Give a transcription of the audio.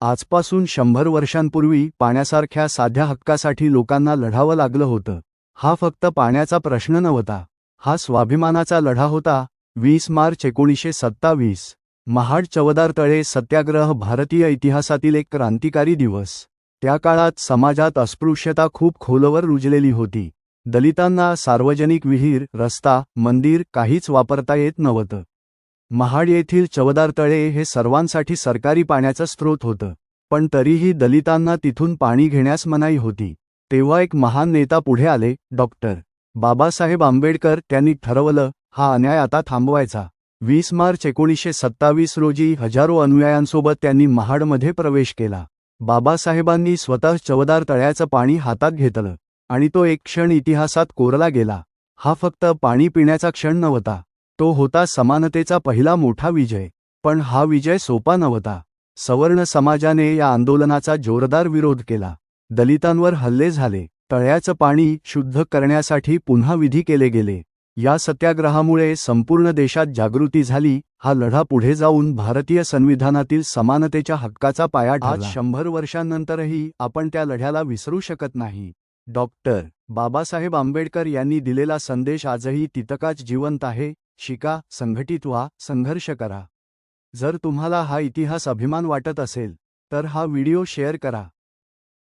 आजपासून 100 वर्षांपूर्वी पाण्यासारख्या साध्या हक्कासाठी लोकांना लढावं लागलं होतं. हा फक्त पाण्याचा प्रश्न नव्हता, हा स्वाभिमानाचा लढा होता. 20 मार्च 1927 महाड चवदार तळे सत्याग्रह भारतीय इतिहासातील एक क्रांतिकारी दिवस. त्या काळात समाजात अस्पृश्यता खूप खोलवर रुजलेली होती. दलितांना सार्वजनिक विहीर, रस्ता, मंदिर काहीच वापरता येत नव्हतं. महाड येथील चवदार तळे हे सर्वांसाठी सरकारी पाण्याचं स्रोत होतं, पण तरीही दलितांना तिथून पाणी घेण्यास मनाई होती. तेव्हा एक महान नेता पुढे आले, डॉक्टर बाबासाहेब आंबेडकर. त्यांनी ठरवलं, हा अन्याय आता थांबवायचा. 20 मार्च 1927 रोजी हजारो अनुयायांसोबत त्यांनी महाडमध्ये प्रवेश केला. बाबासाहेबांनी स्वतः चवदार तळ्याचं पाणी हातात घेतलं आणि तो एक क्षण इतिहासात कोरला गेला. हा फक्त पाणी पिण्याचा क्षण नव्हता, तो होता समानतेचा पहिला मोठा विजय. पण हा विजय सोपा नव्हता. सवर्ण समाजाने या आंदोलनाचा जोरदार विरोध केला. दलितांवर हल्ले झाले. तळ्याचं पाणी शुद्ध करण्यासाठी पुन्हा विधी केले गेले. या सत्याग्रहामुळे संपूर्ण देशात जागृती झाली. हा लढा पुढे जाऊन भारतीय संविधानातील समानतेच्या हक्काचा पाया ठरला. आज 100 वर्षांनंतरही आपण त्या लढ्याला विसरू शकत नाही. डॉक्टर बाबासाहेब आंबेडकर यांनी दिलेला संदेश आजही तितकाच जिवंत आहे. शिका, संघटित व्हा, संघर्ष करा. जर तुम्हाला हा इतिहास अभिमान वाटत असेल तर हा व्हिडिओ शेअर करा.